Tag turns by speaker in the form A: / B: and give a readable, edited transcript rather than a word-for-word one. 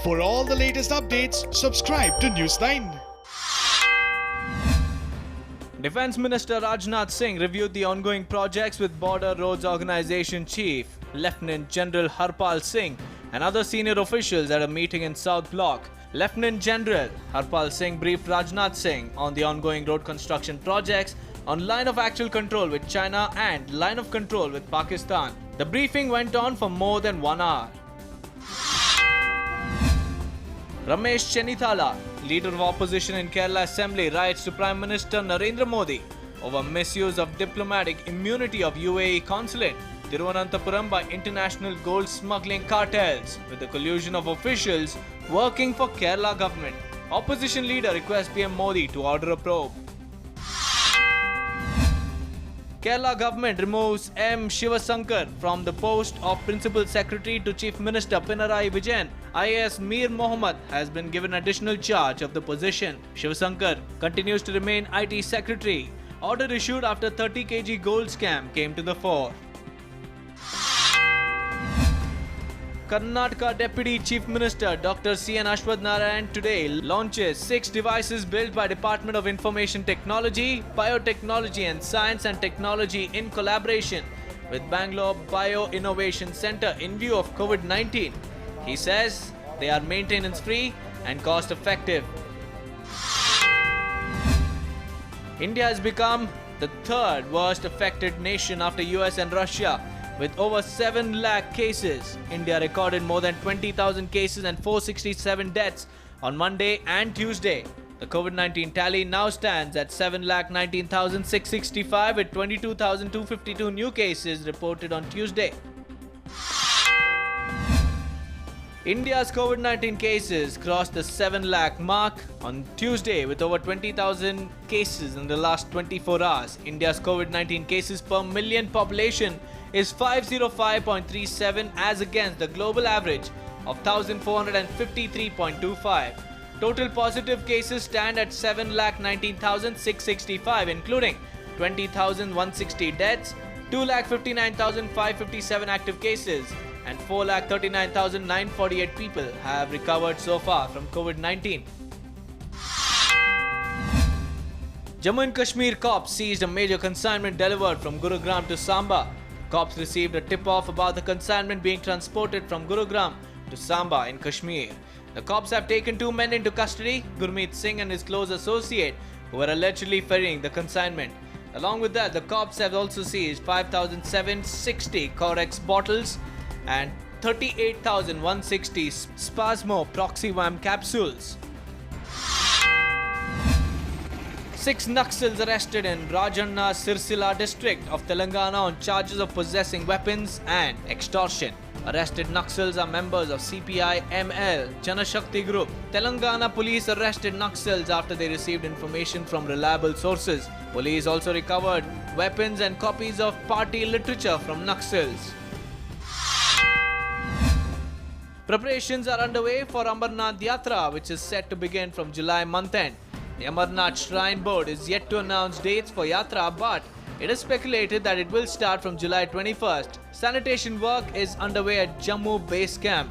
A: For all the latest updates, subscribe to Newsline.
B: Defence Minister Rajnath Singh reviewed the ongoing projects with Border Roads Organisation Chief Lieutenant General Harpal Singh and other senior officials at a meeting in South Block. Lieutenant General Harpal Singh briefed Rajnath Singh on the ongoing road construction projects, on line of actual control with China and line of control with Pakistan. The briefing went on for more than 1 hour. Ramesh Chennithala, leader of opposition in Kerala Assembly, writes to Prime Minister Narendra Modi over misuse of diplomatic immunity of UAE consulate, Thiruvananthapuram by international gold smuggling cartels with the collusion of officials working for Kerala government. Opposition leader requests PM Modi to order a probe. Kerala government removes M. Shivasankar from the post of Principal Secretary to Chief Minister Pinarayi Vijayan. IAS Mir Mohammed has been given additional charge of the position. Shivasankar continues to remain IT Secretary. Order issued after 30 kg gold scam came to the fore. Karnataka Deputy Chief Minister Dr. C.N. Ashwath Narayan today launches 6 devices built by Department of Information Technology, Biotechnology and Science and Technology in collaboration with Bangalore Bio Innovation Center in view of COVID-19. He says they are maintenance-free and cost-effective. India has become the third worst affected nation after US and Russia. With over 7 lakh cases, India recorded more than 20,000 cases and 467 deaths on Monday and Tuesday. The COVID-19 tally now stands at 7,19,665 with 22,252 new cases reported on Tuesday. India's COVID-19 cases crossed the 7 lakh mark on Tuesday with over 20,000 cases in the last 24 hours. India's COVID-19 cases per million population is 505.37 as against the global average of 1,453.25. Total positive cases stand at 7,19,665 including 20,160 deaths, 2,59,557 active cases and 4,39,948 people have recovered so far from COVID-19. Jammu and Kashmir cops seized a major consignment delivered from Gurugram to Samba. Cops received a tip-off about the consignment being transported from Gurugram to Samba in Kashmir. The cops have taken 2 men into custody, Gurmeet Singh and his close associate, who were allegedly ferrying the consignment. Along with that, the cops have also seized 5,760 Corex bottles and 38,160 Spasmo Proxyvam capsules. 6 Naxals arrested in Rajanna Sirsila district of Telangana on charges of possessing weapons and extortion. Arrested Naxals are members of CPI-ML Janashakti Group. Telangana police arrested Naxals after they received information from reliable sources. Police also recovered weapons and copies of party literature from Naxals. Preparations are underway for Amarnath Yatra, which is set to begin from July month end. The Amarnath Shrine Board is yet to announce dates for Yatra, but it is speculated that it will start from July 21st. Sanitation work is underway at Jammu Base Camp.